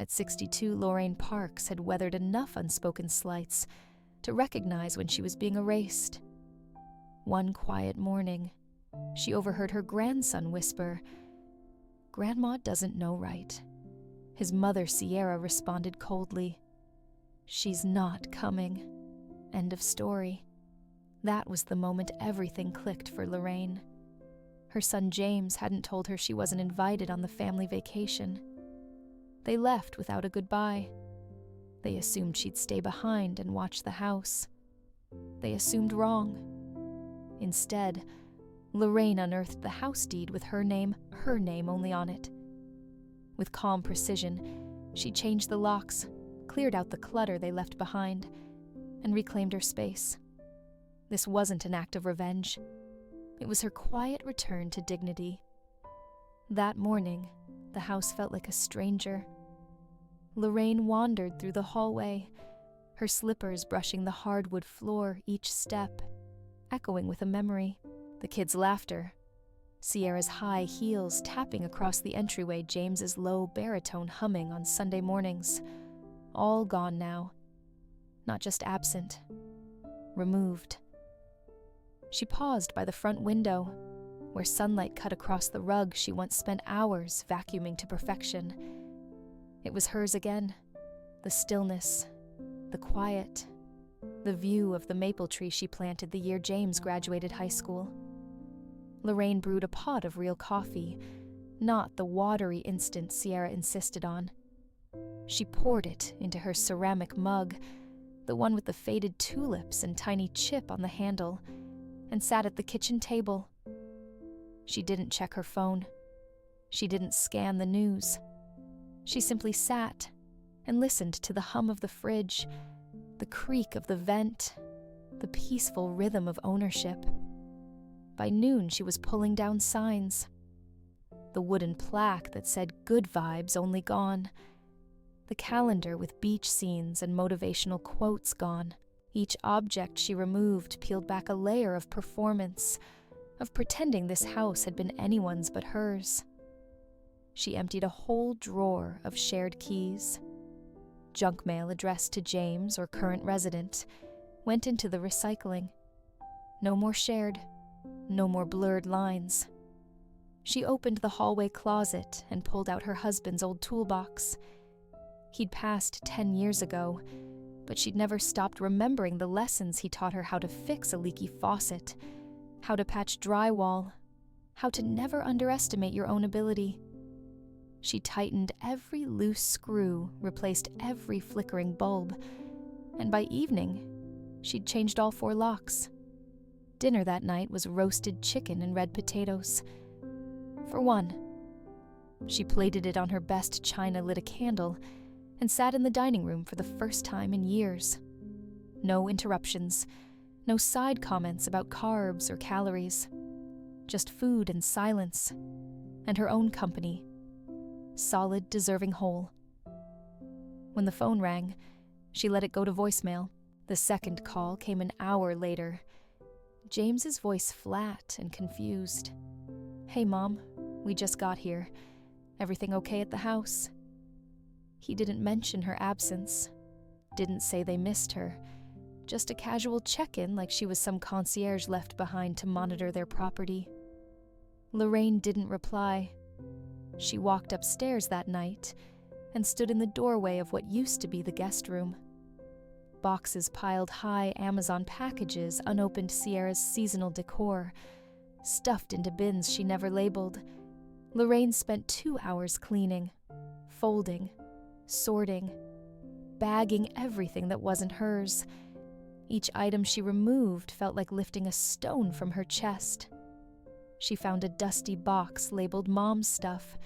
At 62, Lorraine Parks had weathered enough unspoken slights to recognize when she was being erased. One quiet morning, she overheard her grandson whisper, "Grandma doesn't know right." His mother, Sierra, responded coldly, "She's not coming." End of story. That was the moment everything clicked for Lorraine. Her son James hadn't told her she wasn't invited on the family vacation. They left without a goodbye. They assumed she'd stay behind and watch the house. They assumed wrong. Instead, Lorraine unearthed the house deed with her name only on it. With calm precision, she changed the locks, cleared out the clutter they left behind, and reclaimed her space. This wasn't an act of revenge. It was her quiet return to dignity. That morning, the house felt like a stranger. Lorraine wandered through the hallway, her slippers brushing the hardwood floor each step, echoing with a memory. The kids' laughter, Sierra's high heels tapping across the entryway, James's low baritone humming on Sunday mornings. All gone now. Not just absent, removed. She paused by the front window, where sunlight cut across the rug she once spent hours vacuuming to perfection. It was hers again, the stillness, the quiet, the view of the maple tree she planted the year James graduated high school. Lorraine brewed a pot of real coffee, not the watery instant Sierra insisted on. She poured it into her ceramic mug, the one with the faded tulips and tiny chip on the handle, and sat at the kitchen table. She didn't check her phone. She didn't scan the news. She simply sat and listened to the hum of the fridge, the creak of the vent, the peaceful rhythm of ownership. By noon, she was pulling down signs. The wooden plaque that said "Good Vibes" only gone. The calendar with beach scenes and motivational quotes gone. Each object she removed peeled back a layer of performance, of pretending this house had been anyone's but hers. She emptied a whole drawer of shared keys. Junk mail addressed to James or current resident went into the recycling. No more shared. No more blurred lines. She opened the hallway closet and pulled out her husband's old toolbox. He'd passed 10 years ago, but she'd never stopped remembering the lessons he taught her: how to fix a leaky faucet, how to patch drywall, how to never underestimate your own ability. She tightened every loose screw, replaced every flickering bulb, and by evening, she'd changed all 4 locks. Dinner that night was roasted chicken and red potatoes. For one, she plated it on her best china, lit a candle, and sat in the dining room for the first time in years. No interruptions, no side comments about carbs or calories. Just food and silence, and her own company. Solid, deserving whole. When the phone rang, she let it go to voicemail. The second call came an hour later. James's voice flat and confused. "Hey, Mom, we just got here. Everything okay at the house?" He didn't mention her absence, didn't say they missed her, just a casual check-in like she was some concierge left behind to monitor their property. Lorraine didn't reply. She walked upstairs that night and stood in the doorway of what used to be the guest room. Boxes piled high, Amazon packages, unopened Sierra's seasonal decor, stuffed into bins she never labeled. Lorraine spent 2 hours cleaning, folding, sorting, bagging everything that wasn't hers. Each item she removed felt like lifting a stone from her chest. She found a dusty box labeled Mom's Stuff.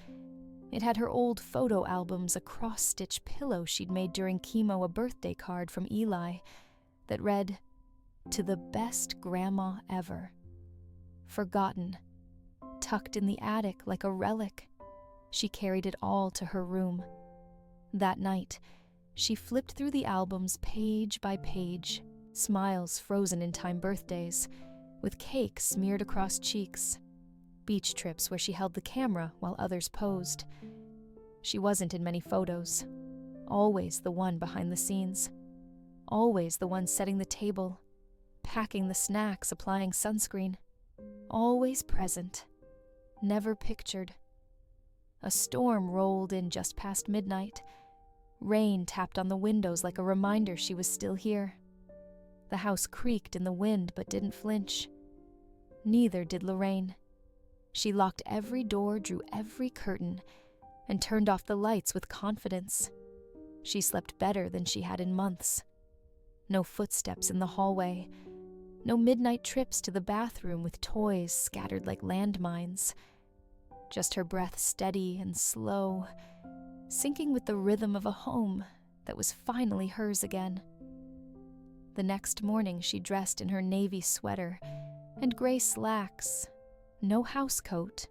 It had her old photo albums, a cross-stitch pillow she'd made during chemo, a birthday card from Eli that read, "To the best grandma ever." Forgotten, tucked in the attic like a relic. She carried it all to her room. That night, she flipped through the albums page by page, smiles frozen in time birthdays, with cake smeared across cheeks, beach trips where she held the camera while others posed. She wasn't in many photos, always the one behind the scenes, always the one setting the table, packing the snacks, applying sunscreen, always present, never pictured. A storm rolled in just past midnight. Rain tapped on the windows like a reminder she was still here. The house creaked in the wind but didn't flinch. Neither did Lorraine. She locked every door, drew every curtain, and turned off the lights with confidence. She slept better than she had in months. No footsteps in the hallway. No midnight trips to the bathroom with toys scattered like landmines. Just her breath steady and slow, syncing with the rhythm of a home that was finally hers again. The next morning she dressed in her navy sweater and gray slacks. No housecoat,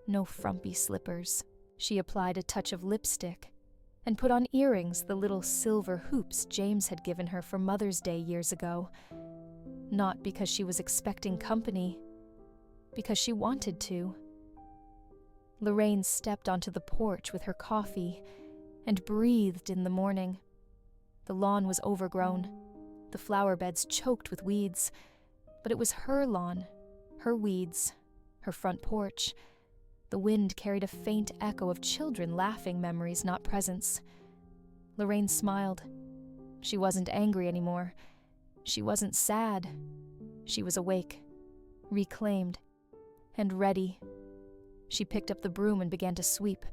no frumpy slippers. She applied a touch of lipstick and put on earrings, the little silver hoops James had given her for Mother's Day years ago. Not because she was expecting company, because she wanted to. Lorraine stepped onto the porch with her coffee and breathed in the morning. The lawn was overgrown, the flower beds choked with weeds, but it was her lawn, her weeds, her front porch. The wind carried a faint echo of children laughing, memories, not presents. Lorraine smiled. She wasn't angry anymore. She wasn't sad. She was awake, reclaimed, and ready. She picked up the broom and began to sweep.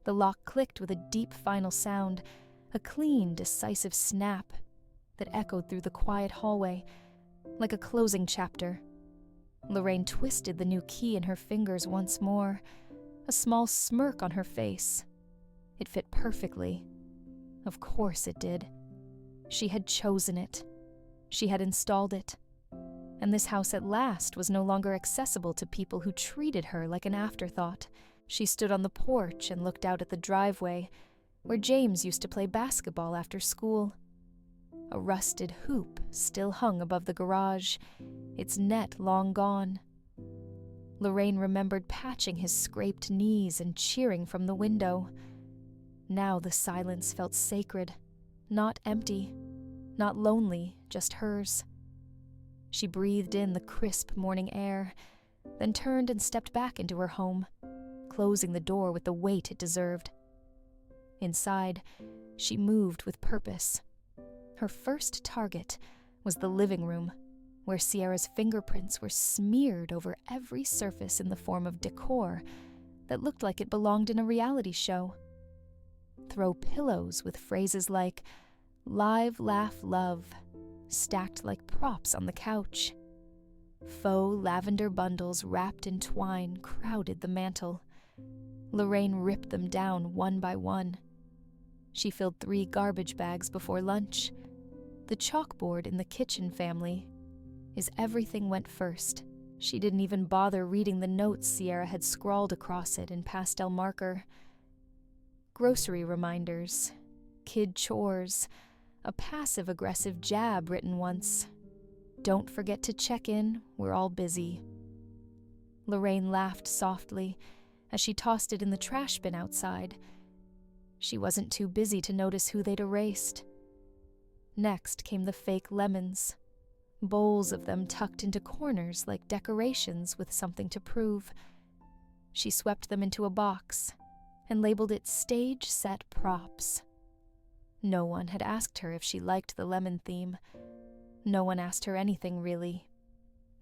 The lock clicked with a deep final sound, a clean, decisive snap that echoed through the quiet hallway, like a closing chapter. Lorraine twisted the new key in her fingers once more, a small smirk on her face. It fit perfectly. Of course it did. She had chosen it. She had installed it. And this house at last was no longer accessible to people who treated her like an afterthought. She stood on the porch and looked out at the driveway, where James used to play basketball after school. A rusted hoop still hung above the garage, its net long gone. Lorraine remembered patching his scraped knees and cheering from the window. Now the silence felt sacred, not empty, not lonely, just hers. She breathed in the crisp morning air, then turned and stepped back into her home, closing the door with the weight it deserved. Inside, she moved with purpose. Her first target was the living room, where Sierra's fingerprints were smeared over every surface in the form of decor that looked like it belonged in a reality show. Throw pillows with phrases like, "Live, laugh, love," stacked like props on the couch. Faux lavender bundles wrapped in twine crowded the mantel. Lorraine ripped them down one by one. She filled 3 garbage bags before lunch. The chalkboard in the kitchen family is everything went first. She didn't even bother reading the notes Sierra had scrawled across it in pastel marker. Grocery reminders, kid chores, a passive-aggressive jab written once. "Don't forget to check in, we're all busy." Lorraine laughed softly as she tossed it in the trash bin outside. She wasn't too busy to notice who they'd erased. Next came the fake lemons, bowls of them tucked into corners like decorations with something to prove. She swept them into a box and labeled it stage set props. No one had asked her if she liked the lemon theme. No one asked her anything, really.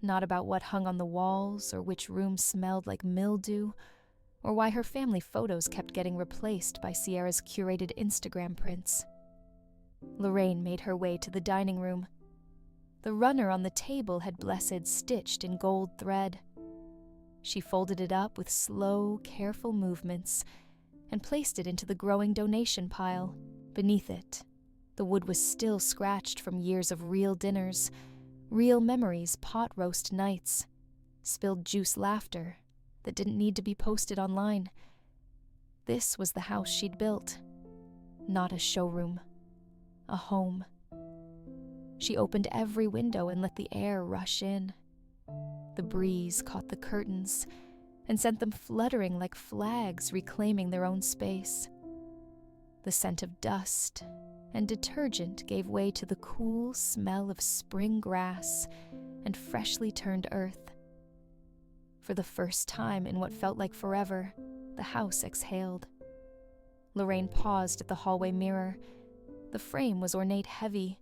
Not about what hung on the walls, or which room smelled like mildew, or why her family photos kept getting replaced by Sierra's curated Instagram prints. Lorraine made her way to the dining room. The runner on the table had Blessed stitched in gold thread. She folded it up with slow, careful movements and placed it into the growing donation pile. Beneath it, the wood was still scratched from years of real dinners, real memories, pot roast nights, spilled juice laughter that didn't need to be posted online. This was the house she'd built. Not a showroom. A home. She opened every window and let the air rush in. The breeze caught the curtains and sent them fluttering like flags reclaiming their own space. The scent of dust and detergent gave way to the cool smell of spring grass and freshly turned earth. For the first time in what felt like forever, the house exhaled. Lorraine paused at the hallway mirror. The frame was ornate heavy,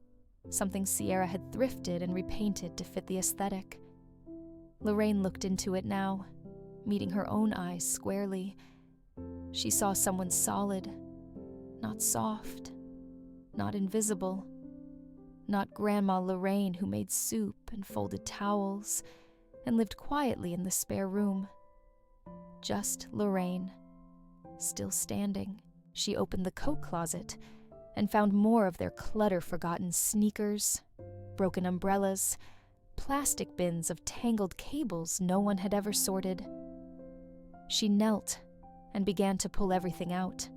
something Sierra had thrifted and repainted to fit the aesthetic. Lorraine looked into it now, meeting her own eyes squarely. She saw someone solid, not soft, not invisible, not Grandma Lorraine who made soup and folded towels and lived quietly in the spare room. Just Lorraine, still standing. She opened the coat closet and found more of their clutter-forgotten sneakers, broken umbrellas, plastic bins of tangled cables no one had ever sorted. She knelt and began to pull everything out.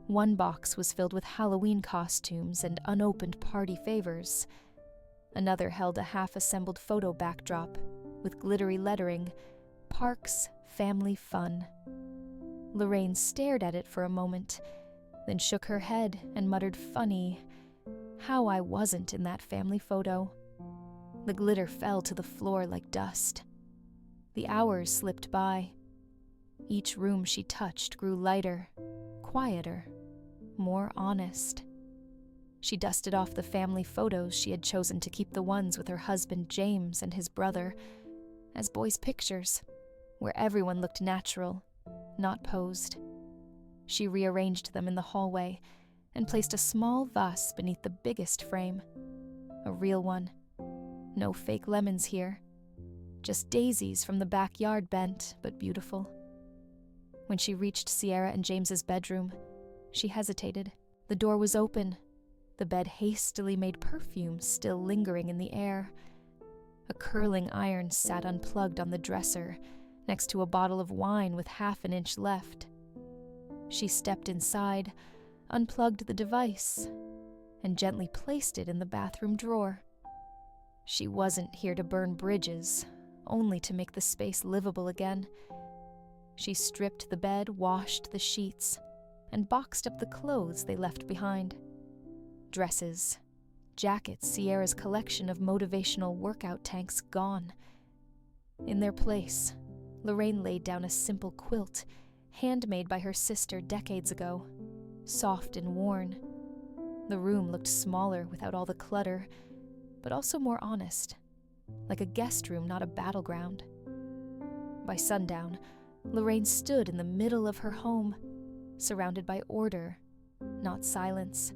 One box was filled with Halloween costumes and unopened party favors. Another held a half-assembled photo backdrop with glittery lettering, "Parks Family Fun." Lorraine stared at it for a moment, then shook her head and muttered funny, "How I wasn't in that family photo." The glitter fell to the floor like dust. The hours slipped by. Each room she touched grew lighter, quieter, more honest. She dusted off the family photos she had chosen to keep the ones with her husband James and his brother as boys' pictures, where everyone looked natural, not posed. She rearranged them in the hallway and placed a small vase beneath the biggest frame. A real one. No fake lemons here. Just daisies from the backyard, bent but beautiful. When she reached Sierra and James's bedroom, she hesitated. The door was open, the bed hastily made perfume still lingering in the air. A curling iron sat unplugged on the dresser, next to a bottle of wine with half an inch left. She stepped inside, unplugged the device, and gently placed it in the bathroom drawer. She wasn't here to burn bridges, only to make the space livable again. She stripped the bed, washed the sheets, and boxed up the clothes they left behind. Dresses, jackets, Sierra's collection of motivational workout tanks gone. In their place, Lorraine laid down a simple quilt, handmade by her sister decades ago, soft and worn. The room looked smaller without all the clutter, but also more honest, like a guest room, not a battleground. By sundown, Lorraine stood in the middle of her home, surrounded by order, not silence.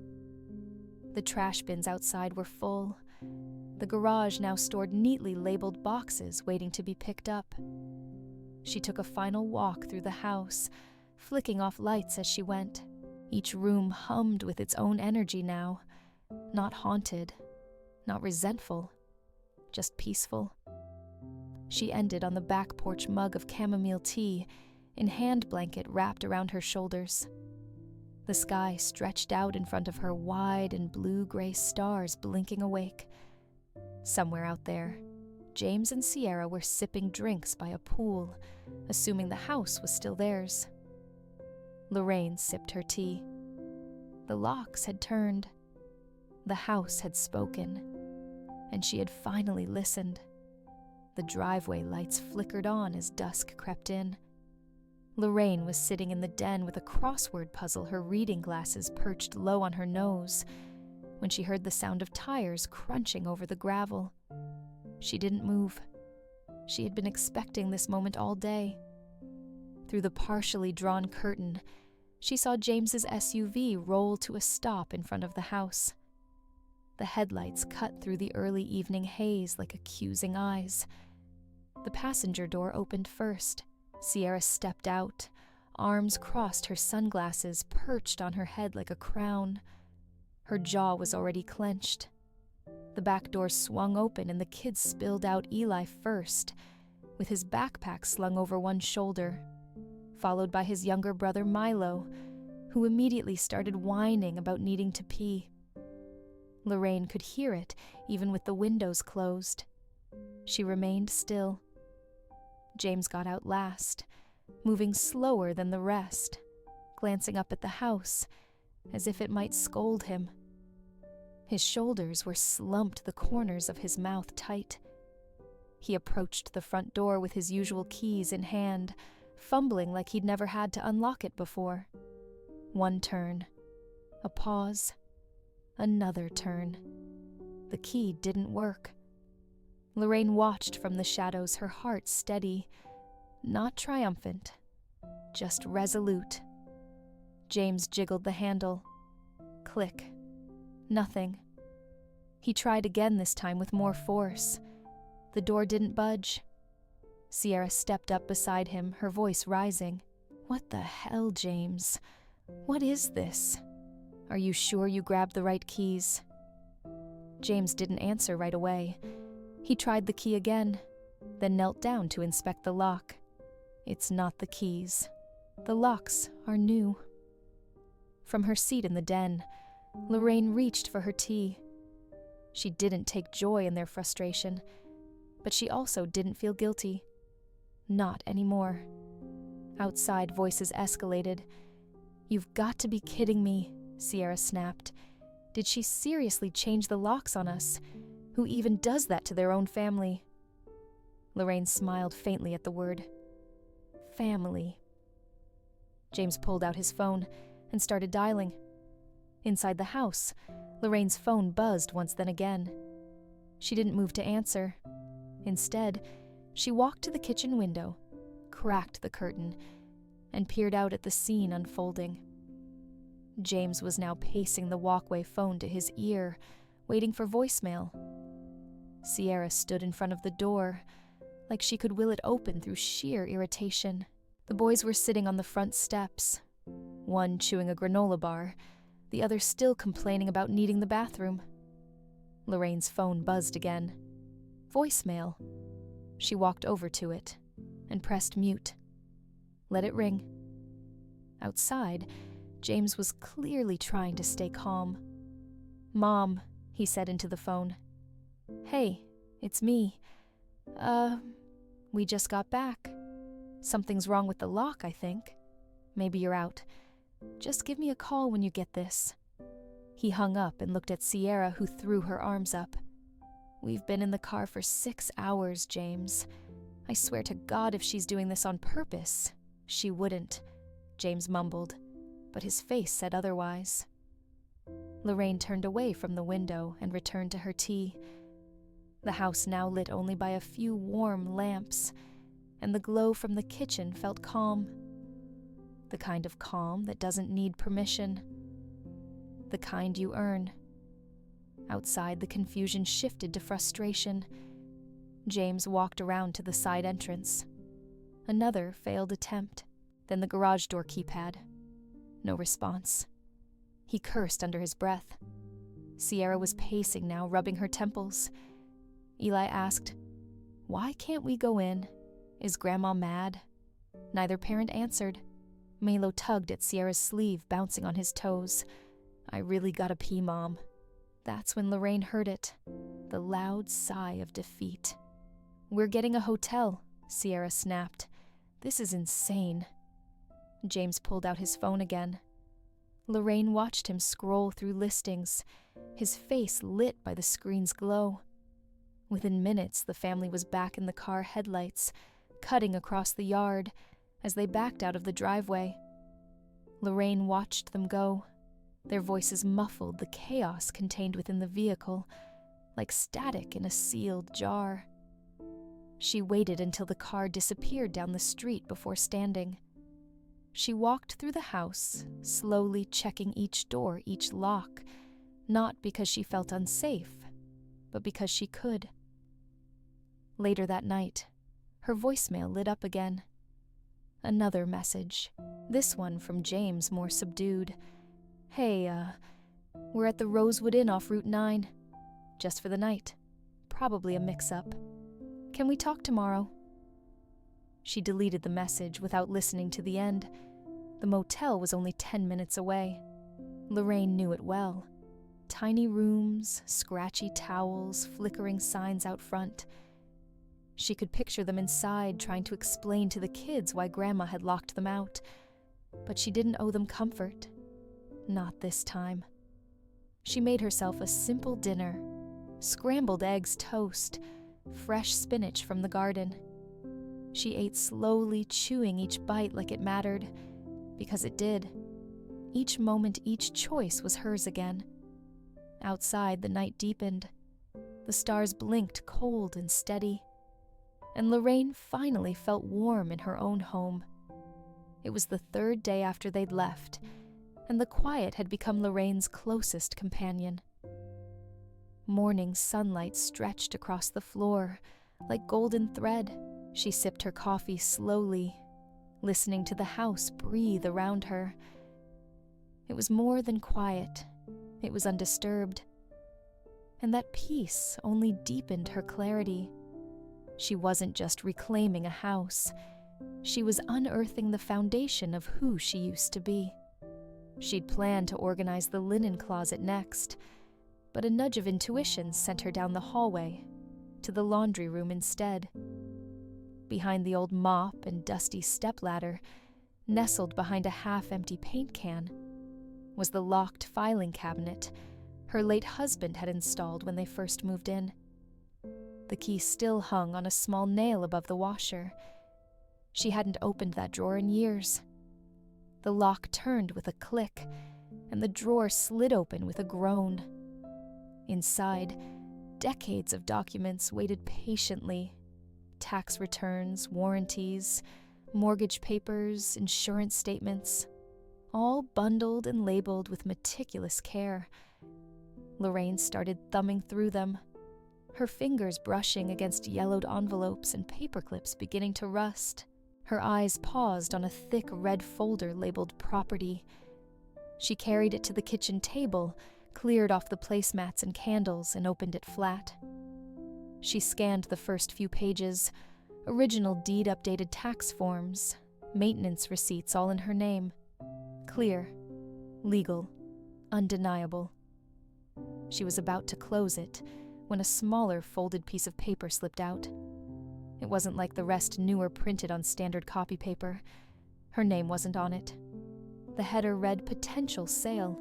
The trash bins outside were full. The garage now stored neatly labeled boxes waiting to be picked up. She took a final walk through the house, flicking off lights as she went. Each room hummed with its own energy now, not haunted, not resentful, just peaceful. She ended on the back porch mug of chamomile tea, in hand blanket wrapped around her shoulders. The sky stretched out in front of her, wide and blue-gray stars blinking awake. Somewhere out there, James and Sierra were sipping drinks by a pool, assuming the house was still theirs. Lorraine sipped her tea. The locks had turned. The house had spoken. And she had finally listened. The driveway lights flickered on as dusk crept in. Lorraine was sitting in the den with a crossword puzzle, her reading glasses perched low on her nose, when she heard the sound of tires crunching over the gravel. She didn't move. She had been expecting this moment all day. Through the partially drawn curtain, she saw James's SUV roll to a stop in front of the house. The headlights cut through the early evening haze like accusing eyes. The passenger door opened first. Sierra stepped out, arms crossed, her sunglasses perched on her head like a crown. Her jaw was already clenched. The back door swung open and the kid spilled out, Eli first, with his backpack slung over one shoulder, followed by his younger brother Milo, who immediately started whining about needing to pee. Lorraine could hear it, even with the windows closed. She remained still. James got out last, moving slower than the rest, glancing up at the house, as if it might scold him. His shoulders were slumped, the corners of his mouth tight. He approached the front door with his usual keys in hand, fumbling like he'd never had to unlock it before. One turn, a pause, another turn. The key didn't work. Lorraine watched from the shadows, her heart steady, not triumphant, just resolute. James jiggled the handle. Click. Nothing. He tried again, this time with more force. The door didn't budge. Sierra stepped up beside him, her voice rising. "What the hell, James? What is this? Are you sure you grabbed the right keys?" James didn't answer right away. He tried the key again, then knelt down to inspect the lock. It's not the keys. The locks are new. From her seat in the den, Lorraine reached for her tea. She didn't take joy in their frustration, but she also didn't feel guilty. Not anymore. Outside, voices escalated. "You've got to be kidding me," Sierra snapped. "Did she seriously change the locks on us? Who even does that to their own family?" Lorraine smiled faintly at the word. Family. James pulled out his phone and started dialing. Inside the house, Lorraine's phone buzzed once, then again. She didn't move to answer. Instead, she walked to the kitchen window, cracked the curtain, and peered out at the scene unfolding. James was now pacing the walkway, phone to his ear, waiting for voicemail. Sierra stood in front of the door, like she could will it open through sheer irritation. The boys were sitting on the front steps, one chewing a granola bar, the other still complaining about needing the bathroom. Lorraine's phone buzzed again. Voicemail. She walked over to it and pressed mute. Let it ring. Outside, James was clearly trying to stay calm. "Mom," he said into the phone. "Hey, it's me. We just got back. Something's wrong with the lock, I think. Maybe you're out. Just give me a call when you get this." He hung up and looked at Sierra, who threw her arms up. "We've been in the car for 6 hours, James. I swear to God, if she's doing this on purpose, she wouldn't," James mumbled, but his face said otherwise. Lorraine turned away from the window and returned to her tea. The house now lit only by a few warm lamps, and the glow from the kitchen felt calm. The kind of calm that doesn't need permission. The kind you earn. Outside, the confusion shifted to frustration. James walked around to the side entrance. Another failed attempt, then the garage door keypad. No response. He cursed under his breath. Sierra was pacing now, rubbing her temples. Eli asked, "Why can't we go in? Is Grandma mad?" Neither parent answered. Milo tugged at Sierra's sleeve, bouncing on his toes. "I really gotta pee, Mom." That's when Lorraine heard it, the loud sigh of defeat. "We're getting a hotel," Sierra snapped. "This is insane." James pulled out his phone again. Lorraine watched him scroll through listings, his face lit by the screen's glow. Within minutes, the family was back in the car headlights, cutting across the yard as they backed out of the driveway. Lorraine watched them go, their voices muffled, the chaos contained within the vehicle, like static in a sealed jar. She waited until the car disappeared down the street before standing. She walked through the house, slowly checking each door, each lock, not because she felt unsafe, but because she could. Later that night, her voicemail lit up again. Another message, this one from James, more subdued. "Hey, we're at the Rosewood Inn off Route 9. Just for the night. Probably a mix-up. Can we talk tomorrow?" She deleted the message without listening to the end. The motel was only 10 minutes away. Lorraine knew it well. Tiny rooms, scratchy towels, flickering signs out front. She could picture them inside, trying to explain to the kids why Grandma had locked them out. But she didn't owe them comfort. Not this time. She made herself a simple dinner: scrambled eggs toast, fresh spinach from the garden. She ate slowly, chewing each bite like it mattered, because it did. Each moment, each choice was hers again. Outside, the night deepened. The stars blinked cold and steady, and Lorraine finally felt warm in her own home. It was the third day after they'd left, and the quiet had become Lorraine's closest companion. Morning sunlight stretched across the floor like golden thread. She sipped her coffee slowly, listening to the house breathe around her. It was more than quiet. It was undisturbed. And that peace only deepened her clarity. She wasn't just reclaiming a house. She was unearthing the foundation of who she used to be. She'd planned to organize the linen closet next, but a nudge of intuition sent her down the hallway, to the laundry room instead. Behind the old mop and dusty stepladder, nestled behind a half-empty paint can, was the locked filing cabinet her late husband had installed when they first moved in. The key still hung on a small nail above the washer. She hadn't opened that drawer in years. The lock turned with a click, and the drawer slid open with a groan. Inside, decades of documents waited patiently. Tax returns, warranties, mortgage papers, insurance statements, all bundled and labeled with meticulous care. Lorraine started thumbing through them, her fingers brushing against yellowed envelopes and paperclips beginning to rust. Her eyes paused on a thick red folder labeled Property. She carried it to the kitchen table, cleared off the placemats and candles, and opened it flat. She scanned the first few pages: original deed updated tax forms, maintenance receipts all in her name. Clear, legal, undeniable. She was about to close it when a smaller folded piece of paper slipped out. It wasn't like the rest newer printed on standard copy paper. Her name wasn't on it. The header read Potential Sale,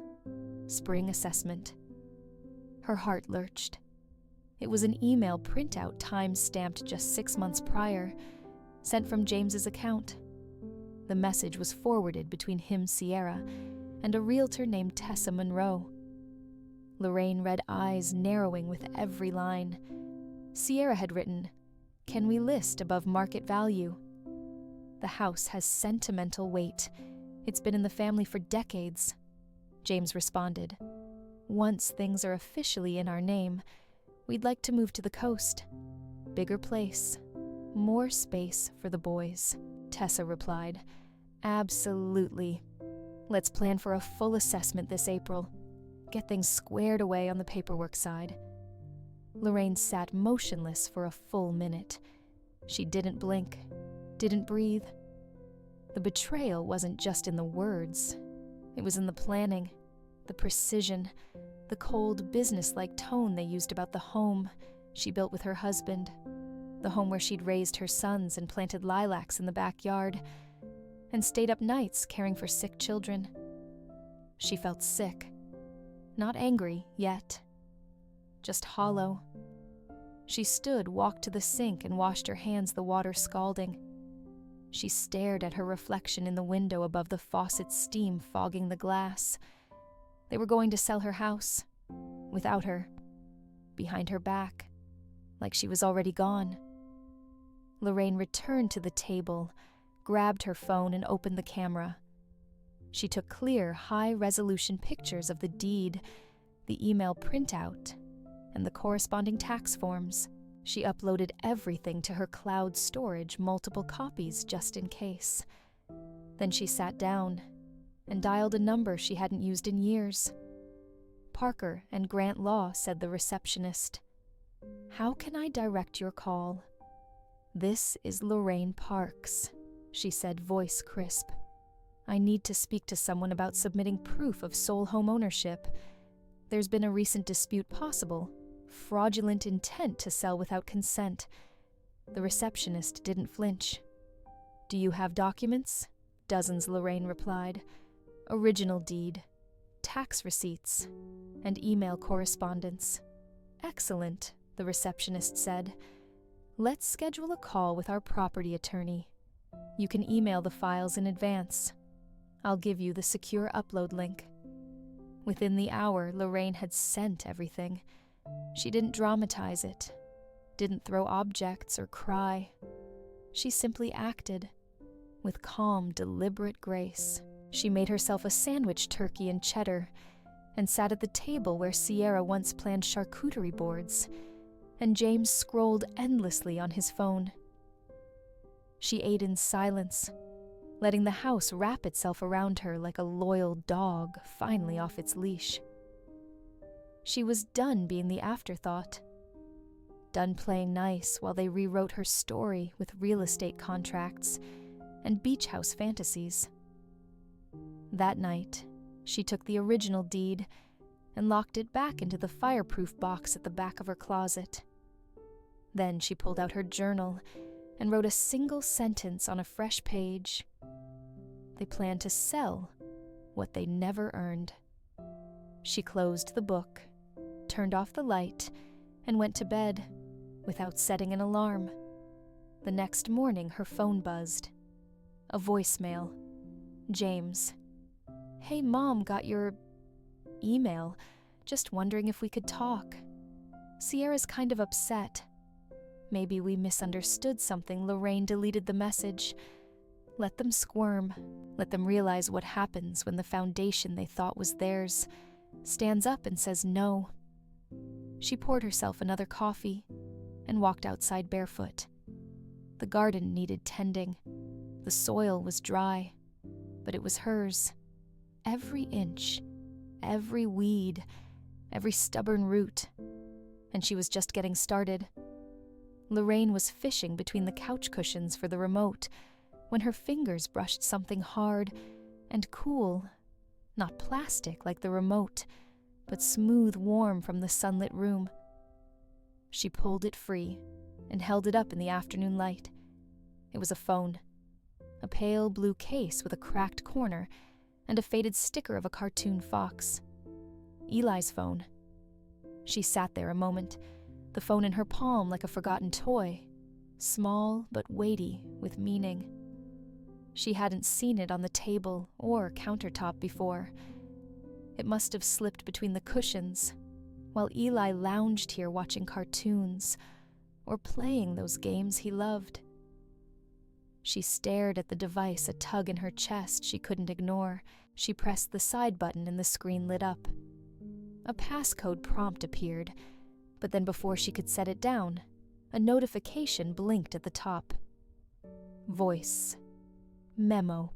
Spring Assessment. Her heart lurched. It was an email printout time-stamped just 6 months prior, sent from James's account. The message was forwarded between him, Sierra, and a realtor named Tessa Monroe. Lorraine read, eyes narrowing with every line. Sierra had written, "Can we list above market value? The house has sentimental weight. It's been in the family for decades." James responded, "Once things are officially in our name, we'd like to move to the coast. Bigger place, more space for the boys." Tessa replied, "Absolutely. Let's plan for a full assessment this April. Get things squared away on the paperwork side." Lorraine sat motionless for a full minute. She didn't blink, didn't breathe. The betrayal wasn't just in the words. It was in the planning, the precision, the cold, business-like tone they used about the home she built with her husband, the home where she'd raised her sons and planted lilacs in the backyard, and stayed up nights caring for sick children. She felt sick. Not angry yet, just hollow. She stood, walked to the sink, and washed her hands, the water scalding. She stared at her reflection in the window above the faucet's steam fogging the glass. They were going to sell her house, without her, behind her back, like she was already gone. Lorraine returned to the table, grabbed her phone, and opened the camera. She took clear, high-resolution pictures of the deed, the email printout, and the corresponding tax forms. She uploaded everything to her cloud storage, multiple copies just in case. Then she sat down and dialed a number she hadn't used in years. "Parker and Grant Law," said the receptionist. "How can I direct your call?" "This is Lorraine Parks," she said, voice crisp. "I need to speak to someone about submitting proof of sole home ownership. There's been a recent dispute possible. Fraudulent intent to sell without consent." The receptionist didn't flinch. "Do you have documents?" "Dozens," Lorraine replied. "Original deed, tax receipts, and email correspondence. "Excellent," the receptionist said. "Let's schedule a call with our property attorney. You can email the files in advance. I'll give you the secure upload link." Within the hour, Lorraine had sent everything. She didn't dramatize it, didn't throw objects or cry. She simply acted. With calm, deliberate grace, she made herself a sandwich turkey and cheddar and sat at the table where Sierra once planned charcuterie boards, and James scrolled endlessly on his phone. She ate in silence, letting the house wrap itself around her like a loyal dog finally off its leash. She was done being the afterthought, done playing nice while they rewrote her story with real estate contracts and beach house fantasies. That night, she took the original deed and locked it back into the fireproof box at the back of her closet. Then she pulled out her journal and wrote a single sentence on a fresh page. They planned to sell what they never earned. She closed the book, turned off the light, and went to bed without setting an alarm. The next morning, her phone buzzed. A voicemail. James. "Hey, Mom, got your email. Just wondering if we could talk. Sierra's kind of upset. Maybe we misunderstood something. Lorraine deleted the message. Let them squirm. Let them realize what happens when the foundation they thought was theirs stands up and says no." She poured herself another coffee and walked outside barefoot. The garden needed tending. The soil was dry, but it was hers. Every inch, every weed, every stubborn root. And she was just getting started. Lorraine was fishing between the couch cushions for the remote when her fingers brushed something hard and cool, not plastic like the remote, but smooth warm from the sunlit room. She pulled it free and held it up in the afternoon light. It was a phone. A pale blue case with a cracked corner and a faded sticker of a cartoon fox. Eli's phone. She sat there a moment, the phone in her palm like a forgotten toy, small but weighty with meaning. She hadn't seen it on the table or countertop before. It must have slipped between the cushions while Eli lounged here watching cartoons or playing those games he loved. She stared at the device, a tug in her chest she couldn't ignore. She pressed the side button and the screen lit up. A passcode prompt appeared, but then before she could set it down, a notification blinked at the top. Voice. Memo.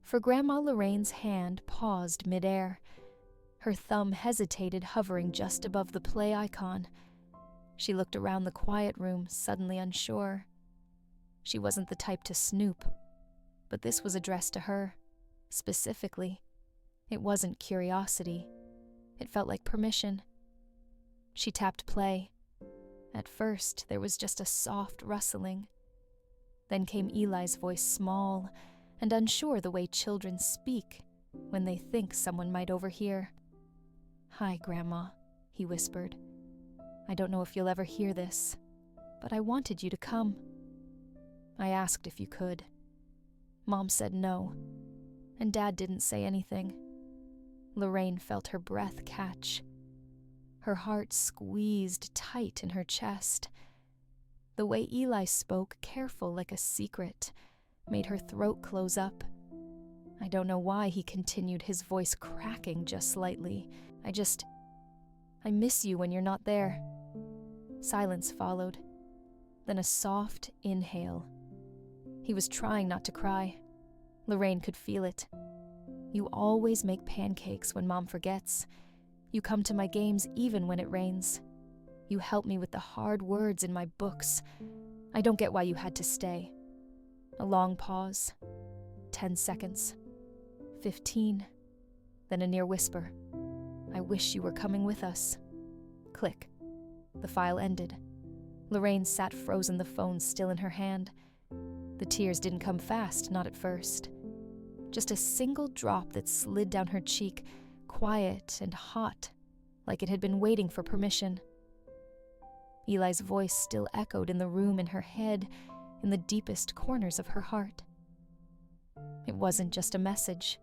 For Grandma Lorraine's hand paused midair. Her thumb hesitated, hovering just above the play icon. She looked around the quiet room, suddenly unsure. She wasn't the type to snoop, but this was addressed to her, specifically. It wasn't curiosity. It felt like permission. She tapped play. At first, there was just a soft rustling. Then came Eli's voice, small and unsure the way children speak when they think someone might overhear. "Hi, Grandma," he whispered. "I don't know if you'll ever hear this, but I wanted you to come. I asked if you could. Mom said no, and Dad didn't say anything." Lorraine felt her breath catch. Her heart squeezed tight in her chest. The way Eli spoke, careful like a secret, made her throat close up. I don't know why he continued, his voice cracking just slightly. I miss you when you're not there." Silence followed, then a soft inhale. He was trying not to cry. Lorraine could feel it. "You always make pancakes when Mom forgets. You come to my games even when it rains. You help me with the hard words in my books. I don't get why you had to stay." A long pause. 10 seconds. 15. Then a near whisper. "I wish you were coming with us." Click. The file ended. Lorraine sat frozen, the phone still in her hand. The tears didn't come fast, not at first. Just a single drop that slid down her cheek quiet and hot, like it had been waiting for permission. Eli's voice still echoed in the room in her head, in the deepest corners of her heart. It wasn't just a message.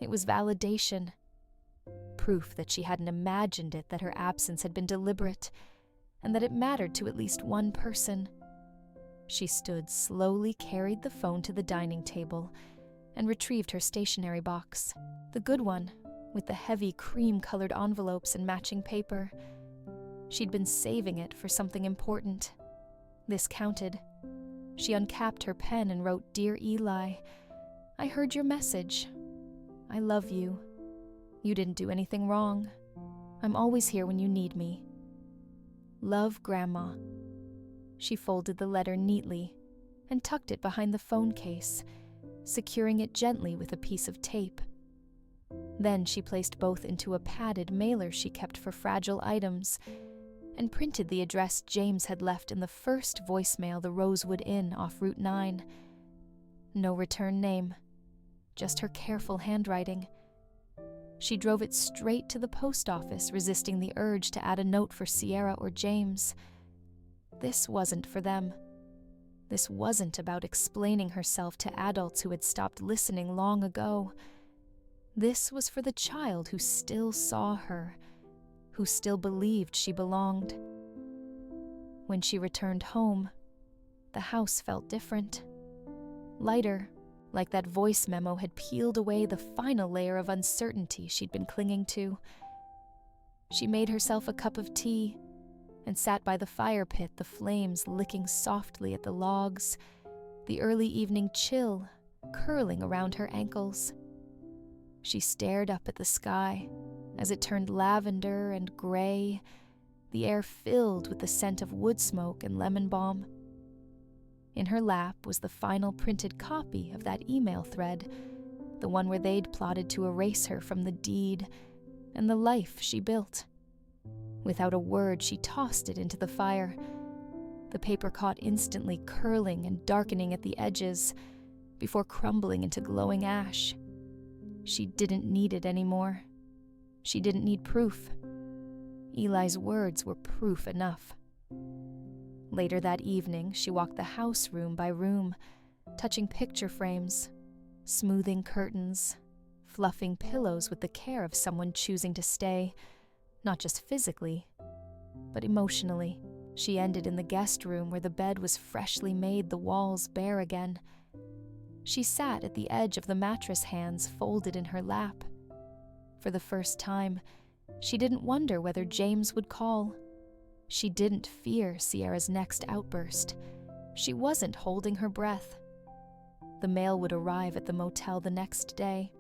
It was validation. Proof that she hadn't imagined it, that her absence had been deliberate, and that it mattered to at least one person. She stood, slowly carried the phone to the dining table, and retrieved her stationery box, the good one, with the heavy cream-colored envelopes and matching paper. She'd been saving it for something important. This counted. She uncapped her pen and wrote, "Dear Eli, I heard your message. I love you. You didn't do anything wrong. I'm always here when you need me. Love, Grandma." She folded the letter neatly and tucked it behind the phone case, securing it gently with a piece of tape. Then she placed both into a padded mailer she kept for fragile items and printed the address James had left in the first voicemail, the Rosewood Inn off Route 9. No return name, just her careful handwriting. She drove it straight to the post office, resisting the urge to add a note for Sierra or James. This wasn't for them. This wasn't about explaining herself to adults who had stopped listening long ago. This was for the child who still saw her, who still believed she belonged. When she returned home, the house felt different. Lighter, like that voice memo had peeled away the final layer of uncertainty she'd been clinging to. She made herself a cup of tea and sat by the fire pit, the flames licking softly at the logs, the early evening chill curling around her ankles. She stared up at the sky as it turned lavender and gray, the air filled with the scent of wood smoke and lemon balm. In her lap was the final printed copy of that email thread, the one where they'd plotted to erase her from the deed and the life she built. Without a word, she tossed it into the fire. The paper caught instantly, curling and darkening at the edges before crumbling into glowing ash. She didn't need it anymore. She didn't need proof. Eli's words were proof enough. Later that evening, she walked the house room by room, touching picture frames, smoothing curtains, fluffing pillows with the care of someone choosing to stay, not just physically, but emotionally. She ended in the guest room where the bed was freshly made, the walls bare again. She sat at the edge of the mattress, hands folded in her lap. For the first time, she didn't wonder whether James would call. She didn't fear Sierra's next outburst. She wasn't holding her breath. The mail would arrive at the motel the next day.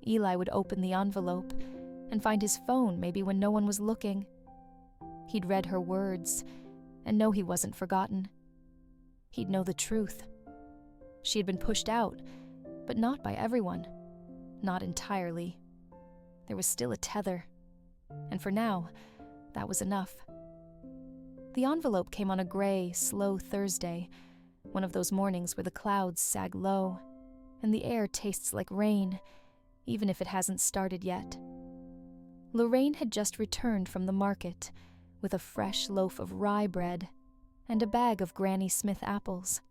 Eli would open the envelope and find his phone maybe when no one was looking. He'd read her words and know he wasn't forgotten. He'd know the truth. She had been pushed out, but not by everyone. Not entirely. There was still a tether. And for now, that was enough. The envelope came on a gray, slow Thursday, one of those mornings where the clouds sag low and the air tastes like rain, even if it hasn't started yet. Lorraine had just returned from the market with a fresh loaf of rye bread and a bag of Granny Smith apples.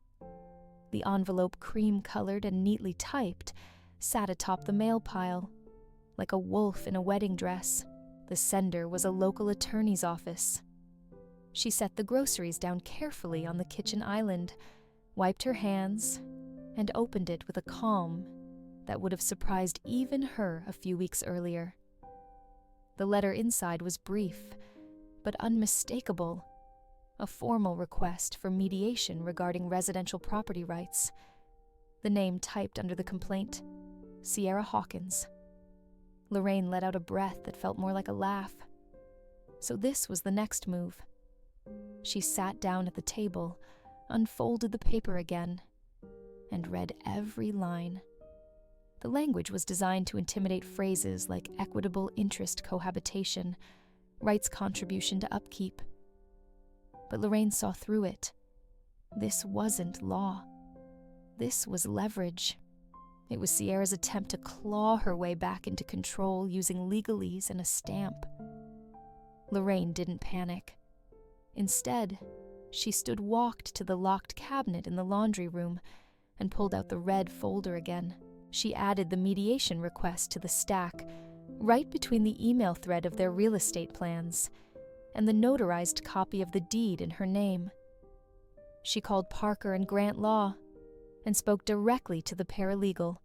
The envelope, cream-colored and neatly typed, sat atop the mail pile, like a wolf in a wedding dress. The sender was a local attorney's office. She set the groceries down carefully on the kitchen island, wiped her hands, and opened it with a calm that would have surprised even her a few weeks earlier. The letter inside was brief, but unmistakable, a formal request for mediation regarding residential property rights. The name typed under the complaint, Sierra Hawkins. Lorraine let out a breath that felt more like a laugh. So this was the next move. She sat down at the table, unfolded the paper again, and read every line. The language was designed to intimidate phrases like equitable interest cohabitation, rights contribution to upkeep. But Lorraine saw through it. This wasn't law. This was leverage. It was Sierra's attempt to claw her way back into control using legalese and a stamp. Lorraine didn't panic. Instead, she walked to the locked cabinet in the laundry room and pulled out the red folder again. She added the mediation request to the stack, right between the email thread of their real estate plans and the notarized copy of the deed in her name. She called Parker and Grant Law and spoke directly to the paralegal.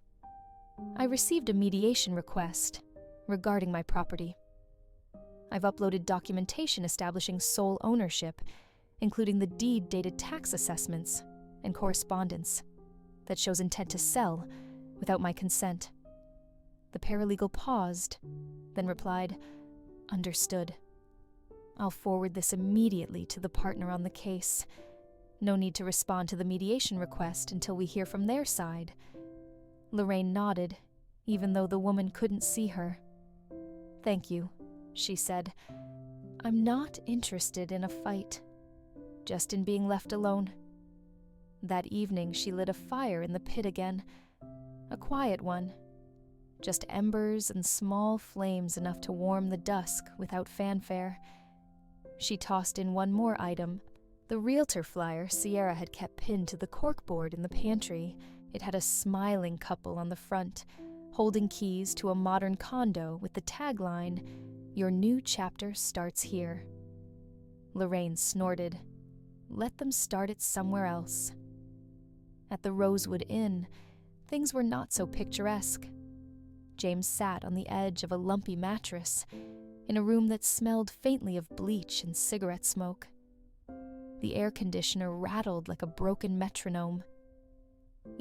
I received a mediation request regarding my property. I've uploaded documentation establishing sole ownership, including the deed-dated tax assessments and correspondence that shows intent to sell without my consent. The paralegal paused, then replied, "Understood. I'll forward this immediately to the partner on the case. No need to respond to the mediation request until we hear from their side." Lorraine nodded, even though the woman couldn't see her. "Thank you," she said. "I'm not interested in a fight, just in being left alone." That evening, she lit a fire in the pit again, a quiet one, just embers and small flames enough to warm the dusk without fanfare. She tossed in one more item, the realtor flyer Sierra had kept pinned to the corkboard in the pantry. It had a smiling couple on the front, holding keys to a modern condo with the tagline, "Your new chapter starts here." Lorraine snorted. Let them start it somewhere else. At the Rosewood Inn, things were not so picturesque. James sat on the edge of a lumpy mattress in a room that smelled faintly of bleach and cigarette smoke. The air conditioner rattled like a broken metronome.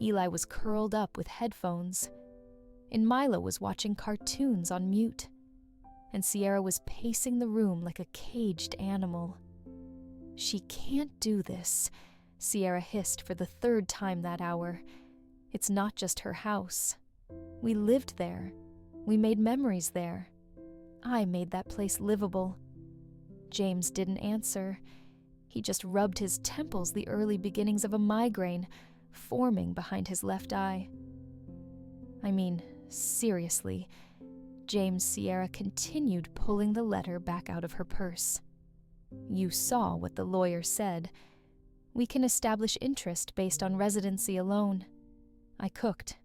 Eli was curled up with headphones, and Milo was watching cartoons on mute, and Sierra was pacing the room like a caged animal. "She can't do this," Sierra hissed for the third time that hour. "It's not just her house. We lived there. We made memories there. I made that place livable." James didn't answer. He just rubbed his temples, the early beginnings of a migraine forming behind his left eye. "I mean, seriously." Sierra continued pulling the letter back out of her purse. "You saw what the lawyer said. We can establish interest based on residency alone. I cooked.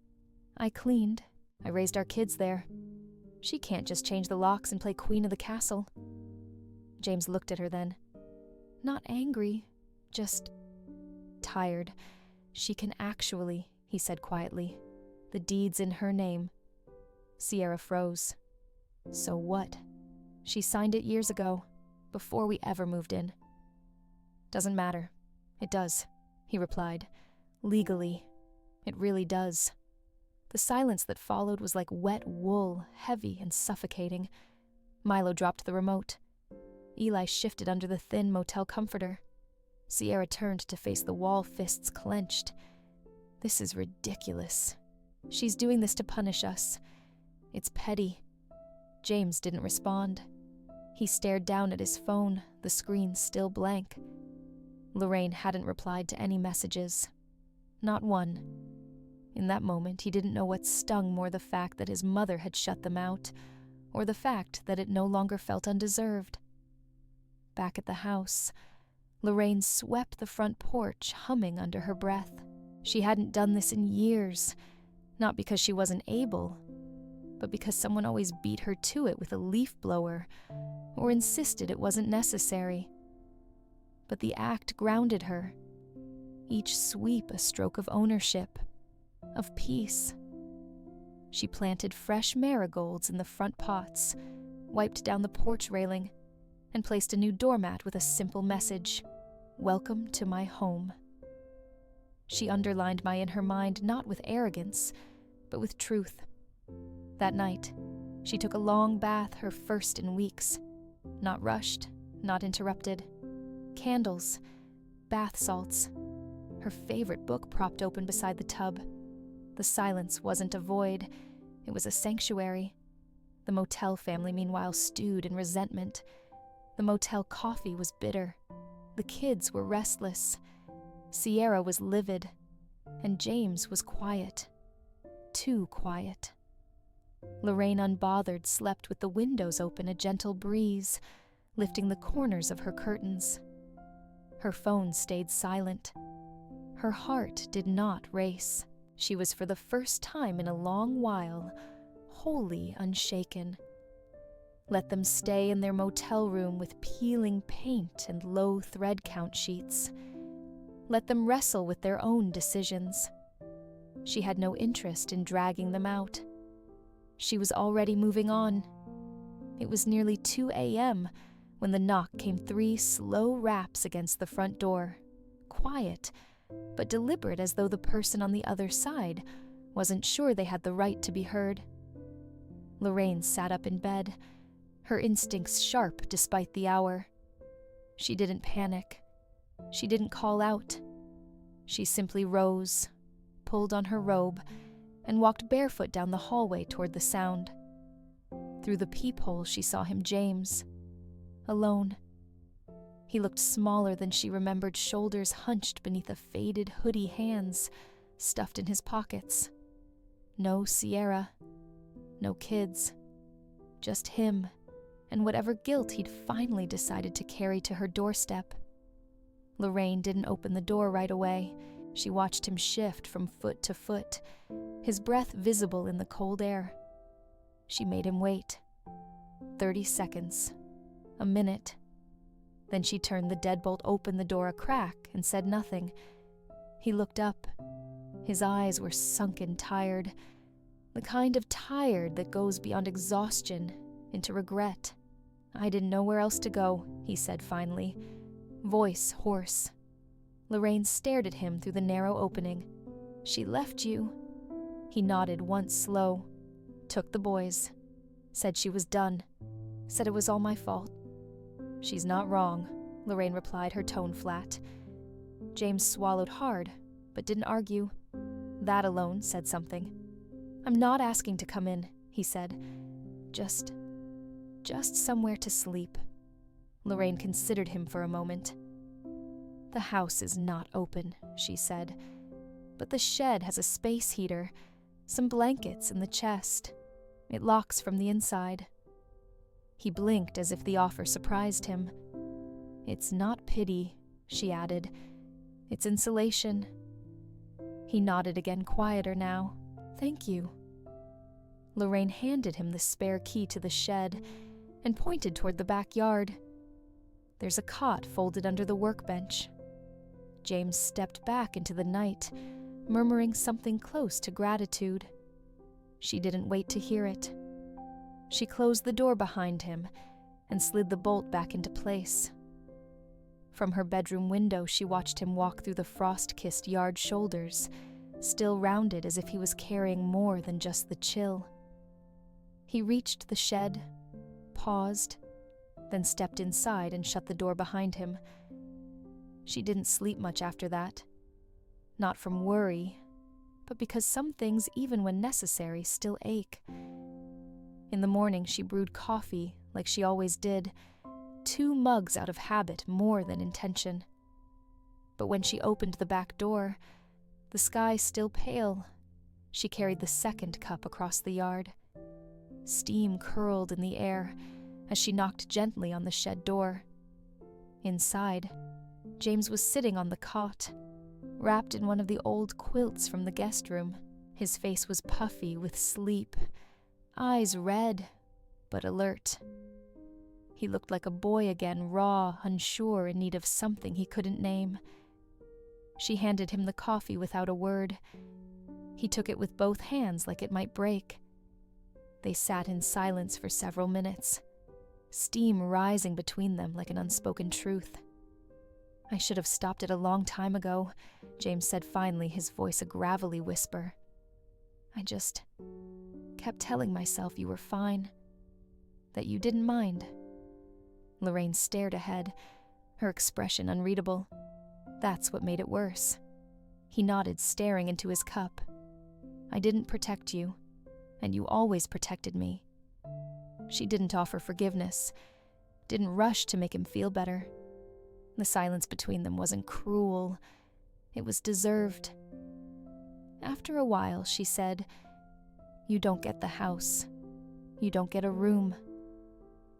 I cleaned. I raised our kids there. She can't just change the locks and play queen of the castle." James looked at her then. Not angry, just tired. "She can actually," he said quietly. "The deed's in her name." Sierra froze. "So what? She signed it years ago, before we ever moved in." "Doesn't matter. It does," he replied. "Legally. It really does." The silence that followed was like wet wool, heavy and suffocating. Milo dropped the remote. Eli shifted under the thin motel comforter. Sierra turned to face the wall, fists clenched. "This is ridiculous. She's doing this to punish us. It's petty." James didn't respond. He stared down at his phone, the screen still blank. Lorraine hadn't replied to any messages. Not one. In that moment, he didn't know what stung more, the fact that his mother had shut them out, or the fact that it no longer felt undeserved. Back at the house, Lorraine swept the front porch, humming under her breath. She hadn't done this in years, not because she wasn't able, but because someone always beat her to it with a leaf blower, or insisted it wasn't necessary. But the act grounded her, each sweep a stroke of ownership, of peace. She planted fresh marigolds in the front pots, wiped down the porch railing, and placed a new doormat with a simple message, "Welcome to my home." She underlined my in her mind not with arrogance, but with truth. That night, she took a long bath, her first in weeks. Not rushed, not interrupted. Candles, bath salts, her favorite book propped open beside the tub. The silence wasn't a void, it was a sanctuary. The motel family, meanwhile, stewed in resentment. The motel coffee was bitter. The kids were restless. Sierra was livid, and James was quiet. too quiet. Lorraine, unbothered, slept with the windows open, a gentle breeze lifting the corners of her curtains. Her phone stayed silent. Her heart did not race. She was, for the first time in a long while, wholly unshaken. Let them stay in their motel room with peeling paint and low thread count sheets. Let them wrestle with their own decisions. She had no interest in dragging them out. She was already moving on. It was nearly 2 a.m. when the knock came 3 slow raps against the front door, quiet, but deliberate, as though the person on the other side wasn't sure they had the right to be heard. Lorraine sat up in bed, her instincts sharp despite the hour. She didn't panic. She didn't call out. She simply rose, pulled on her robe, and walked barefoot down the hallway toward the sound. Through the peephole, she saw him, James, alone. He looked smaller than she remembered, shoulders hunched beneath a faded hoodie, hands stuffed in his pockets. No Sierra, no kids, just him and whatever guilt he'd finally decided to carry to her doorstep. Lorraine didn't open the door right away. She watched him shift from foot to foot, his breath visible in the cold air. She made him wait. 30 seconds. A minute. Then she turned the deadbolt open, the door a crack, and said nothing. He looked up. His eyes were sunken, tired. The kind of tired that goes beyond exhaustion into regret. "I didn't know where else to go," he said finally, voice hoarse. Lorraine stared at him through the narrow opening. "She left you." He nodded once, slow. "Took the boys. Said she was done. Said it was all my fault." "She's not wrong," Lorraine replied, her tone flat. James swallowed hard, but didn't argue. That alone said something. "I'm not asking to come in," he said. Just somewhere to sleep." Lorraine considered him for a moment. "The house is not open," she said, "but the shed has a space heater, some blankets in the chest. It locks from the inside." He blinked as if the offer surprised him. "It's not pity," she added. "It's insulation." He nodded again, quieter now. "Thank you." Lorraine handed him the spare key to the shed and pointed toward the backyard. "There's a cot folded under the workbench." James stepped back into the night, murmuring something close to gratitude. She didn't wait to hear it. She closed the door behind him and slid the bolt back into place. From her bedroom window, she watched him walk through the frost-kissed yard, shoulders still rounded as if he was carrying more than just the chill. He reached the shed, paused, then stepped inside and shut the door behind him. She didn't sleep much after that. Not from worry, but because some things, even when necessary, still ache. In the morning, she brewed coffee like she always did, 2 mugs out of habit more than intention. But when she opened the back door, the sky still pale, she carried the second cup across the yard. Steam curled in the air as she knocked gently on the shed door. Inside, James was sitting on the cot, wrapped in one of the old quilts from the guest room. His face was puffy with sleep, eyes red, but alert. He looked like a boy again, raw, unsure, in need of something he couldn't name. She handed him the coffee without a word. He took it with both hands like it might break. They sat in silence for several minutes, steam rising between them like an unspoken truth. "I should have stopped it a long time ago," James said finally, his voice a gravelly whisper. "I just kept telling myself you were fine, that you didn't mind." Lorraine stared ahead, her expression unreadable. That's what made it worse. He nodded, staring into his cup. "I didn't protect you, and you always protected me." She didn't offer forgiveness, didn't rush to make him feel better. The silence between them wasn't cruel. It was deserved. After a while, she said, You don't get the house. You don't get a room.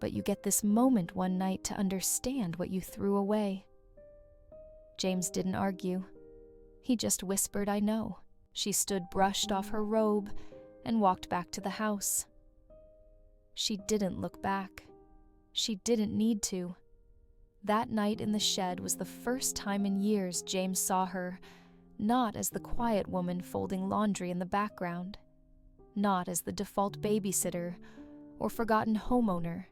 But you get this moment one night to understand what you threw away. James didn't argue. He just whispered, "I know." She stood brushed off her robe and walked back to the house. She didn't look back. She didn't need to. That night in the shed was the first time in years James saw her, not as the quiet woman folding laundry in the background, not as the default babysitter or forgotten homeowner,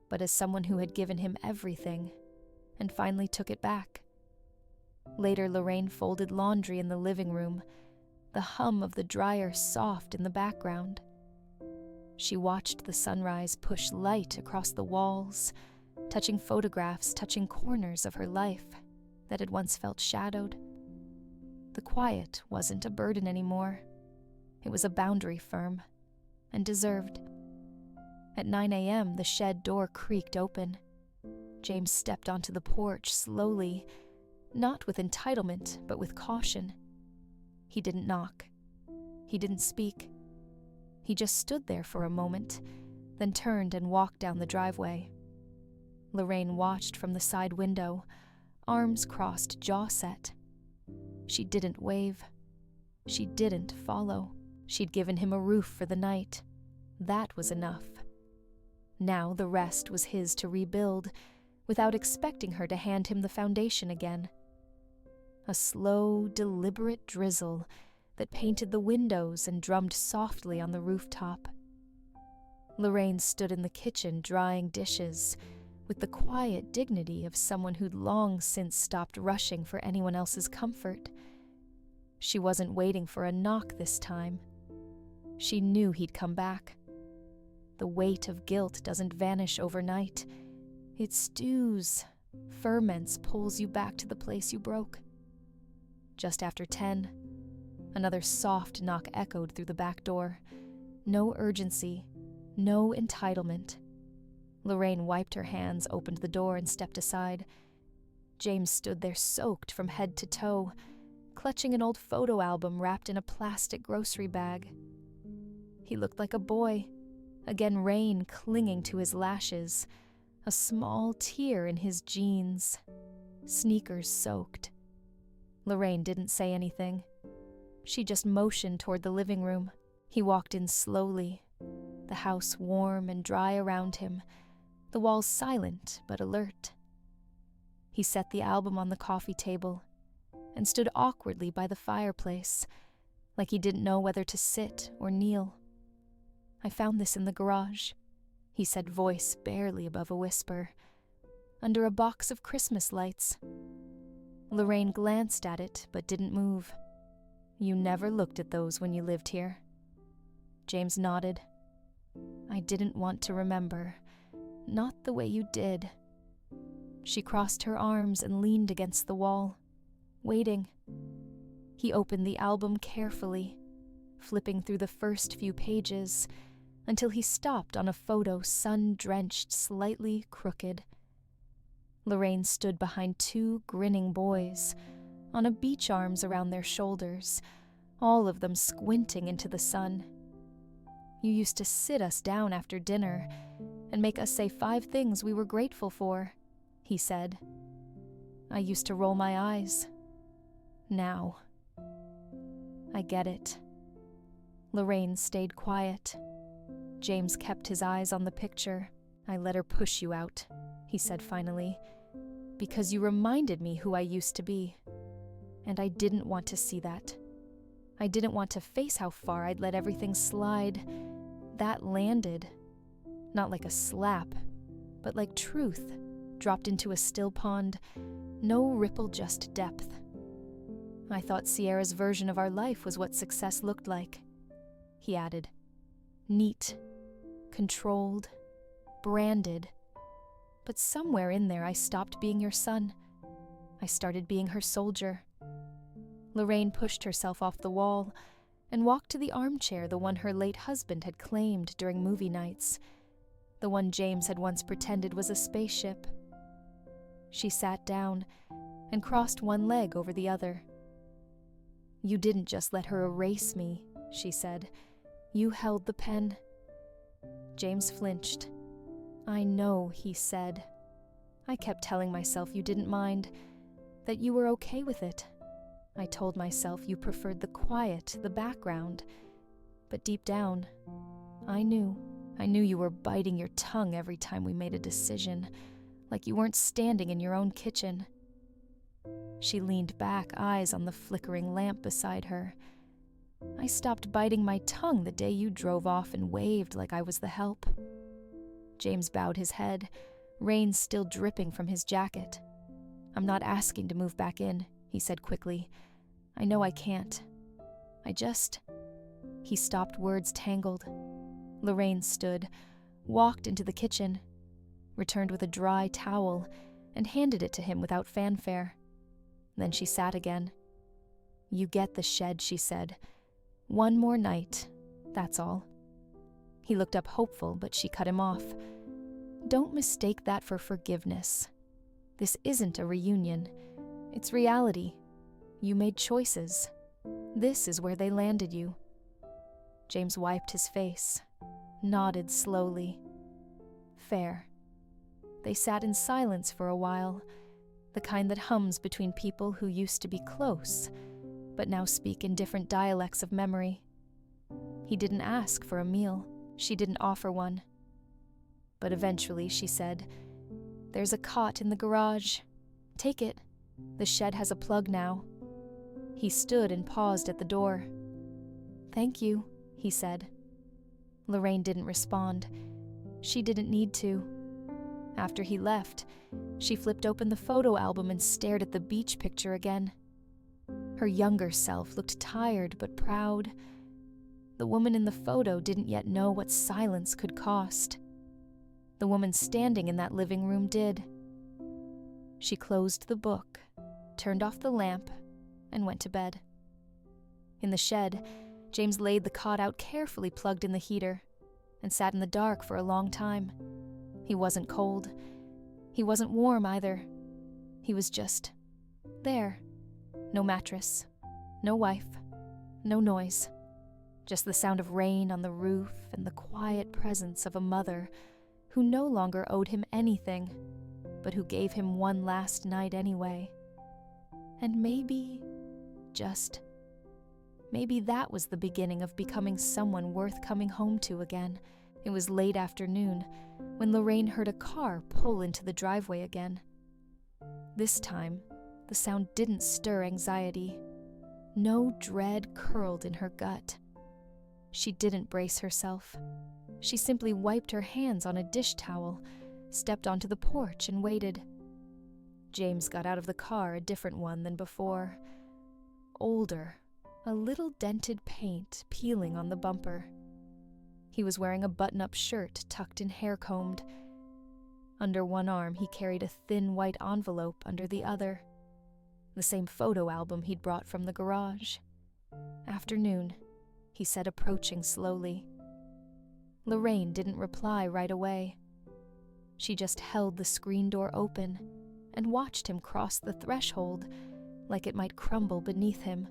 but as someone who had given him everything and finally took it back. Later, Lorraine folded laundry in the living room, the hum of the dryer soft in the background. She watched the sunrise push light across the walls, touching photographs, touching corners of her life that had once felt shadowed. The quiet wasn't a burden anymore. It was a boundary firm and deserved. At 9 a.m., the shed door creaked open. James stepped onto the porch slowly, not with entitlement, but with caution. He didn't knock. He didn't speak. He just stood there for a moment, then turned and walked down the driveway. Lorraine watched from the side window, arms crossed, jaw set. She didn't wave. She didn't follow. She'd given him a roof for the night. That was enough. Now the rest was his to rebuild, without expecting her to hand him the foundation again. A slow, deliberate drizzle that painted the windows and drummed softly on the rooftop. Lorraine stood in the kitchen drying dishes, with the quiet dignity of someone who'd long since stopped rushing for anyone else's comfort. She wasn't waiting for a knock this time. She knew he'd come back. The weight of guilt doesn't vanish overnight. It stews, ferments, pulls you back to the place you broke. Just after 10, another soft knock echoed through the back door. No urgency, no entitlement. Lorraine wiped her hands, opened the door, and stepped aside. James stood there soaked from head to toe, clutching an old photo album wrapped in a plastic grocery bag. He looked like a boy, again rain clinging to his lashes, a small tear in his jeans, sneakers soaked. Lorraine didn't say anything. She just motioned toward the living room. He walked in slowly, the house warm and dry around him, the walls silent but alert. He set the album on the coffee table and stood awkwardly by the fireplace, like he didn't know whether to sit or kneel. "I found this in the garage," he said, voice barely above a whisper, "under a box of Christmas lights." Lorraine glanced at it but didn't move. "You never looked at those when you lived here?" James nodded. "I didn't want to remember. Not the way you did." She crossed her arms and leaned against the wall, waiting. He opened the album carefully, flipping through the first few pages until he stopped on a photo sun-drenched, slightly crooked. Lorraine stood behind two grinning boys, on a beach, arms around their shoulders, all of them squinting into the sun. "You used to sit us down after dinner and make us say 5 things we were grateful for," he said. "I used to roll my eyes. Now, I get it." Lorraine stayed quiet. James kept his eyes on the picture. "I let her push you out," he said finally, "because you reminded me who I used to be. And I didn't want to see that. I didn't want to face how far I'd let everything slide. That landed. Not like a slap, but like truth, dropped into a still pond. No ripple, just depth. I thought Sierra's version of our life was what success looked like," he added. "Neat, controlled, branded. But somewhere in there I stopped being your son. I started being her soldier." Lorraine pushed herself off the wall and walked to the armchair, the one her late husband had claimed during movie nights, the one James had once pretended was a spaceship. She sat down and crossed one leg over the other. "You didn't just let her erase me," she said. You held the pen. James flinched. I know, he said. I kept telling myself you didn't mind, that you were okay with it. I told myself you preferred the quiet, the background. But deep down, I knew you were biting your tongue every time we made a decision, like you weren't standing in your own kitchen. She leaned back, eyes on the flickering lamp beside her. I stopped biting my tongue the day you drove off and waved like I was the help. James bowed his head, rain still dripping from his jacket. I'm not asking to move back in, he said quickly. I know I can't. He stopped, words tangled. Lorraine stood, walked into the kitchen, returned with a dry towel, and handed it to him without fanfare. Then she sat again. You get the shed, she said. One more night, that's all. He looked up hopeful, but she cut him off. Don't mistake that for forgiveness. This isn't a reunion. It's reality. You made choices. This is where they landed you. James wiped his face, nodded slowly. Fair. They sat in silence for a while, the kind that hums between people who used to be close, but now speak in different dialects of memory. He didn't ask for a meal. She didn't offer one. But eventually she said, There's a cot in the garage. Take it. The shed has a plug now. He stood and paused at the door. Thank you, he said. Lorraine didn't respond. She didn't need to. After he left, she flipped open the photo album and stared at the beach picture again. Her younger self looked tired but proud. The woman in the photo didn't yet know what silence could cost. The woman standing in that living room did. She closed the book, turned off the lamp, and went to bed. In the shed, James laid the cot out carefully plugged in the heater and sat in the dark for a long time. He wasn't cold. He wasn't warm either. He was just there. No mattress, no wife, no noise. Just the sound of rain on the roof and the quiet presence of a mother who no longer owed him anything, but who gave him one last night anyway. And maybe that was the beginning of becoming someone worth coming home to again. It was late afternoon when Lorraine heard a car pull into the driveway again. This time, the sound didn't stir anxiety. No dread curled in her gut. She didn't brace herself. She simply wiped her hands on a dish towel, stepped onto the porch, and waited. James got out of the car, a different one than before. Older, a little dented paint peeling on the bumper. He was wearing a button-up shirt tucked and hair-combed. Under one arm, he carried a thin white envelope under the other. The same photo album he'd brought from the garage. Afternoon, he said, approaching slowly. Lorraine didn't reply right away. She just held the screen door open and watched him cross the threshold like it might crumble beneath him.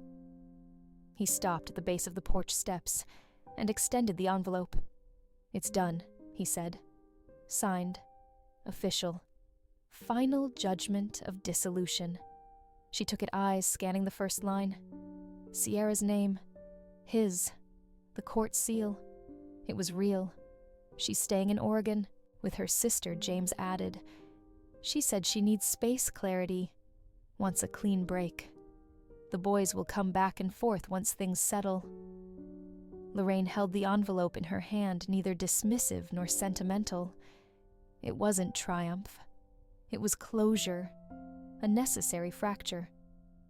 He stopped at the base of the porch steps and extended the envelope. It's done, he said. Signed. Official. Final judgment of dissolution. She took it, eyes scanning the first line. Sierra's name. His. The court seal. It was real. She's staying in Oregon, with her sister, James added. She said she needs space clarity. Wants a clean break. The boys will come back and forth once things settle. Lorraine held the envelope in her hand, neither dismissive nor sentimental. It wasn't triumph. It was closure. A necessary fracture.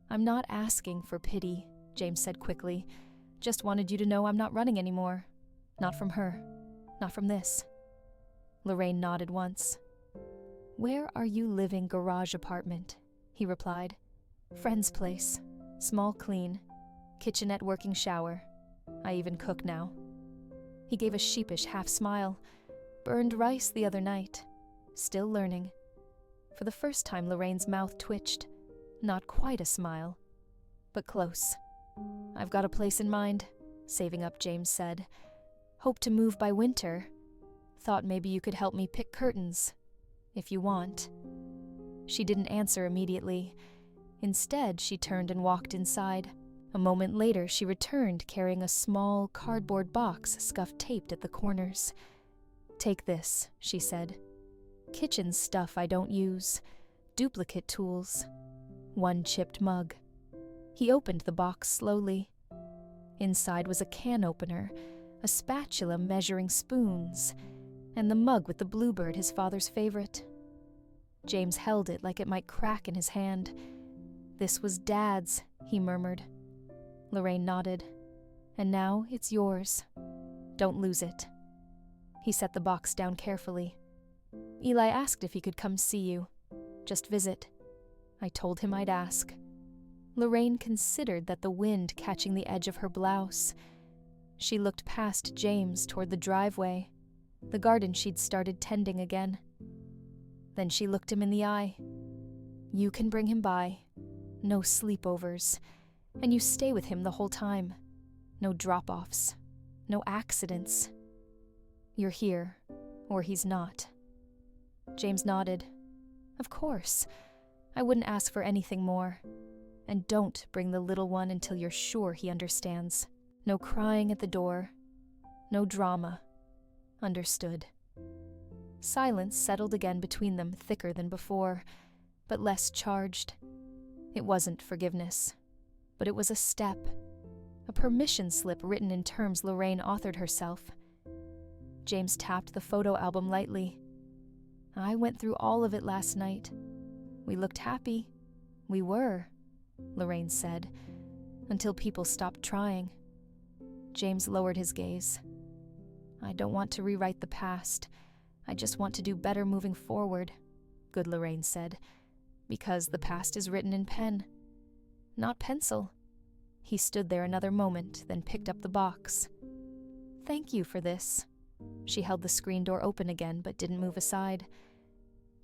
I'm not asking for pity, James said quickly. Just wanted you to know I'm not running anymore. Not from her. Not from this. Lorraine nodded once. Where are you living? Garage apartment, he replied. Friend's place. Small clean. Kitchenette working shower. I even cook now. He gave a sheepish half smile. Burned rice the other night. Still learning. For the first time, Lorraine's mouth twitched. Not quite a smile, but close. I've got a place in mind, saving up, James said. Hope to move by winter. Thought maybe you could help me pick curtains, if you want." She didn't answer immediately. Instead, she turned and walked inside. A moment later, she returned carrying a small cardboard box scuff taped at the corners. "Take this," she said. "Kitchen stuff I don't use. Duplicate tools. One chipped mug." He opened the box slowly. Inside was a can opener, a spatula measuring spoons, and the mug with the bluebird, his father's favorite. James held it like it might crack in his hand. "This was Dad's," he murmured. Lorraine nodded. "And now it's yours. Don't lose it." He set the box down carefully. "Eli asked if he could come see you. Just visit. I told him I'd ask." Lorraine considered that the wind catching the edge of her blouse. She looked past James toward the driveway, the garden she'd started tending again. Then she looked him in the eye. "You can bring him by. No sleepovers. And you stay with him the whole time. No drop-offs. No accidents. You're here, or he's not." James nodded. "Of course. I wouldn't ask for anything more. And don't bring the little one until you're sure he understands. No crying at the door. No drama. Understood." Silence settled again between them, thicker than before, but less charged. It wasn't forgiveness, but it was a step, a permission slip written in terms Lorraine authored herself. James tapped the photo album lightly. "I went through all of it last night. We looked happy. We were," Lorraine said, "until people stopped trying." James lowered his gaze. "I don't want to rewrite the past. I just want to do better moving forward," good Lorraine said, "because the past is written in pen, not pencil." He stood there another moment, then picked up the box. "Thank you for this." She held the screen door open again, but didn't move aside.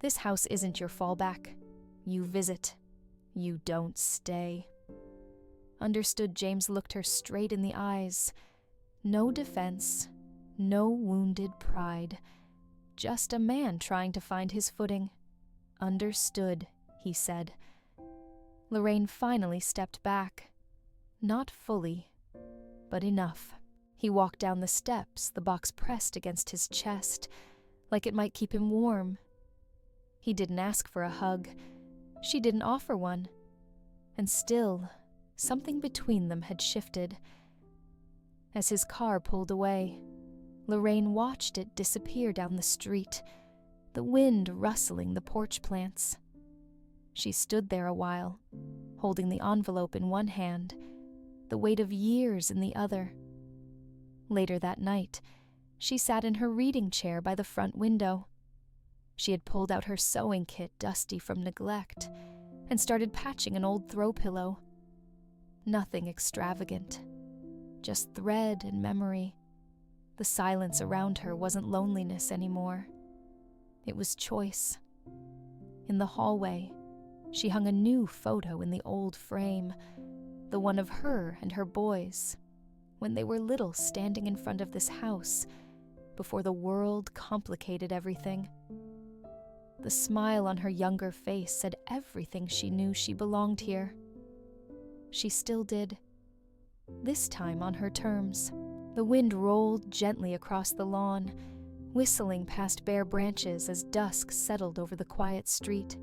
"This house isn't your fallback. You visit. You don't stay." Understood. James looked her straight in the eyes. No defense, no wounded pride. Just a man trying to find his footing. "Understood," he said. Lorraine finally stepped back. Not fully, but enough. He walked down the steps, the box pressed against his chest, like it might keep him warm. He didn't ask for a hug. She didn't offer one. And still, something between them had shifted. As his car pulled away, Lorraine watched it disappear down the street, the wind rustling the porch plants. She stood there a while, holding the envelope in one hand, the weight of years in the other. Later that night, she sat in her reading chair by the front window. She had pulled out her sewing kit, dusty from neglect, and started patching an old throw pillow. Nothing extravagant, just thread and memory. The silence around her wasn't loneliness anymore. It was choice. In the hallway, she hung a new photo in the old frame, the one of her and her boys, when they were little, standing in front of this house, before the world complicated everything. The smile on her younger face said everything she knew she belonged here. She still did. This time on her terms. The wind rolled gently across the lawn, whistling past bare branches as dusk settled over the quiet street.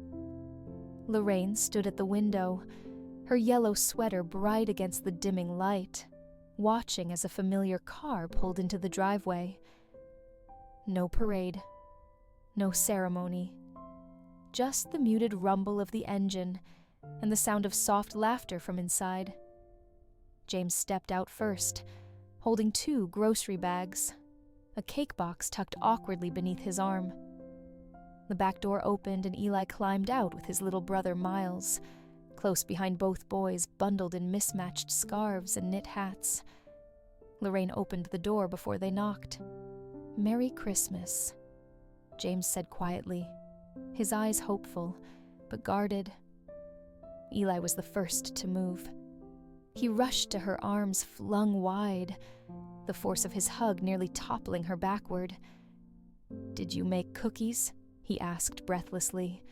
Lorraine stood at the window, her yellow sweater bright against the dimming light, watching as a familiar car pulled into the driveway. No parade, no ceremony, just the muted rumble of the engine and the sound of soft laughter from inside. James stepped out first, holding 2 grocery bags, a cake box tucked awkwardly beneath his arm. The back door opened and Eli climbed out with his little brother Miles, close behind both boys bundled in mismatched scarves and knit hats. Lorraine opened the door before they knocked. "Merry Christmas," James said quietly, his eyes hopeful, but guarded. Eli was the first to move. He rushed to her, arms flung wide, the force of his hug nearly toppling her backward. "Did you make cookies?" he asked breathlessly.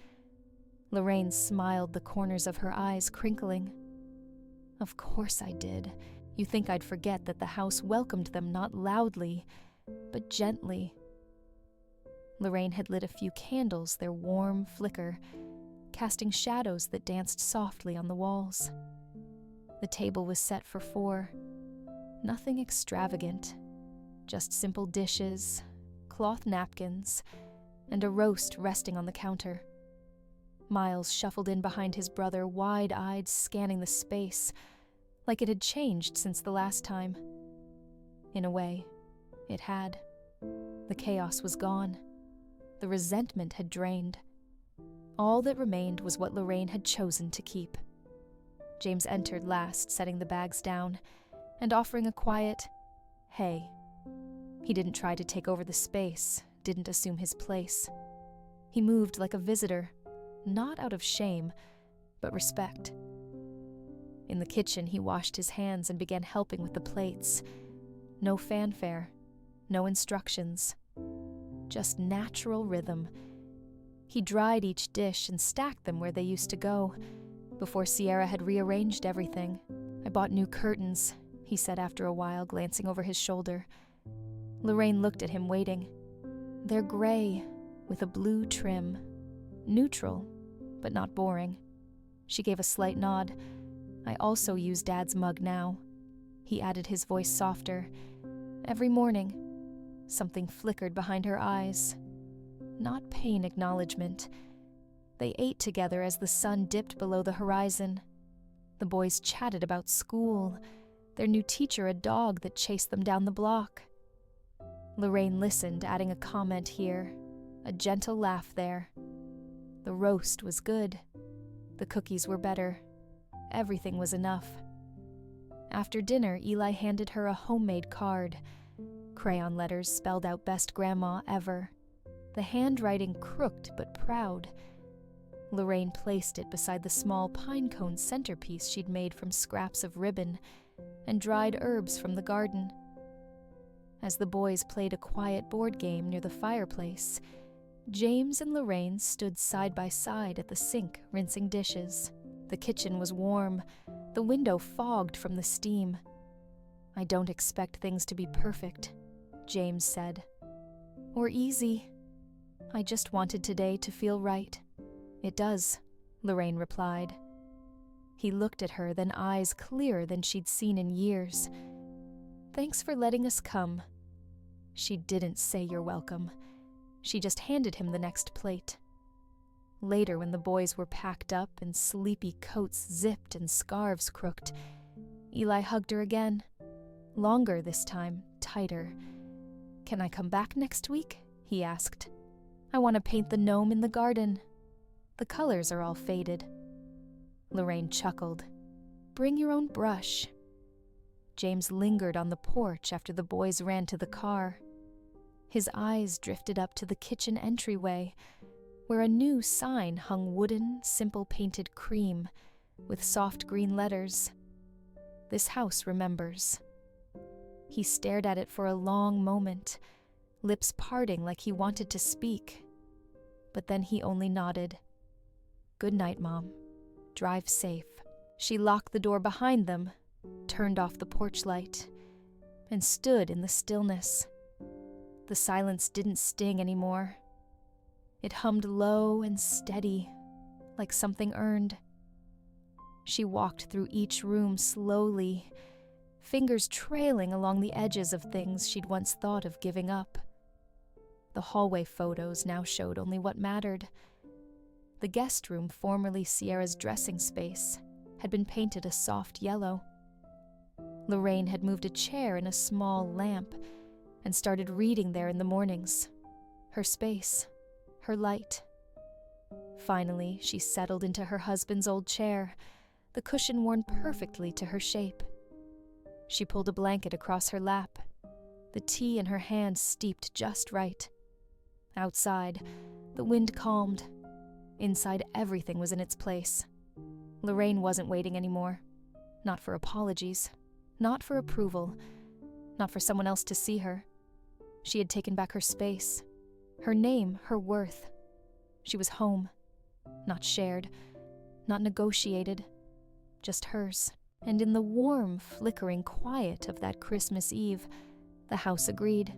Lorraine smiled, the corners of her eyes crinkling. "Of course I did. You think I'd forget that the house welcomed them not loudly, but gently." Lorraine had lit a few candles, their warm flicker, casting shadows that danced softly on the walls. The table was set for 4. Nothing extravagant, just simple dishes, cloth napkins, and a roast resting on the counter. Miles shuffled in behind his brother, wide-eyed, scanning the space, like it had changed since the last time. In a way, it had. The chaos was gone. The resentment had drained. All that remained was what Lorraine had chosen to keep. James entered last, setting the bags down, and offering a quiet, "Hey." He didn't try to take over the space, didn't assume his place. He moved like a visitor, not out of shame, but respect. In the kitchen, he washed his hands and began helping with the plates. No fanfare, no instructions, just natural rhythm. He dried each dish and stacked them where they used to go, before Sierra had rearranged everything. "I bought new curtains," he said after a while, glancing over his shoulder. Lorraine looked at him, waiting. "They're gray, with a blue trim. Neutral, but not boring." She gave a slight nod. "I also use Dad's mug now." He added, his voice softer. "Every morning." Something flickered behind her eyes. Not pain acknowledgement. They ate together as the sun dipped below the horizon. The boys chatted about school, their new teacher a dog that chased them down the block. Lorraine listened, adding a comment here, a gentle laugh there. The roast was good. The cookies were better. Everything was enough. After dinner, Eli handed her a homemade card. Crayon letters spelled out "Best Grandma Ever." The handwriting crooked but proud. Lorraine placed it beside the small pine cone centerpiece she'd made from scraps of ribbon and dried herbs from the garden. As the boys played a quiet board game near the fireplace, James and Lorraine stood side by side at the sink, rinsing dishes. The kitchen was warm, the window fogged from the steam. "I don't expect things to be perfect," James said. "Or easy. I just wanted today to feel right." "It does," Lorraine replied. He looked at her, then eyes clearer than she'd seen in years. "Thanks for letting us come." She didn't say "you're welcome." She just handed him the next plate. Later, when the boys were packed up and sleepy coats zipped and scarves crooked, Eli hugged her again. Longer this time, tighter. "Can I come back next week?" he asked. "I want to paint the gnome in the garden. The colors are all faded." Lorraine chuckled. "Bring your own brush." James lingered on the porch after the boys ran to the car. His eyes drifted up to the kitchen entryway, where a new sign hung wooden, simple painted cream, with soft green letters. "This house remembers." He stared at it for a long moment, lips parting like he wanted to speak. But then he only nodded. "Good night, Mom. Drive safe." She locked the door behind them, turned off the porch light, and stood in the stillness. The silence didn't sting anymore. It hummed low and steady, like something earned. She walked through each room slowly, fingers trailing along the edges of things she'd once thought of giving up. The hallway photos now showed only what mattered. The guest room, formerly Sierra's dressing space, had been painted a soft yellow. Lorraine had moved a chair and a small lamp and started reading there in the mornings. Her space, her light. Finally, she settled into her husband's old chair, the cushion worn perfectly to her shape. She pulled a blanket across her lap, the tea in her hand steeped just right. Outside, the wind calmed. Inside, everything was in its place. Lorraine wasn't waiting anymore. Not for apologies, not for approval, not for someone else to see her. She had taken back her space, her name, her worth. She was home, not shared, not negotiated, just hers. And in the warm, flickering quiet of that Christmas Eve, the house agreed.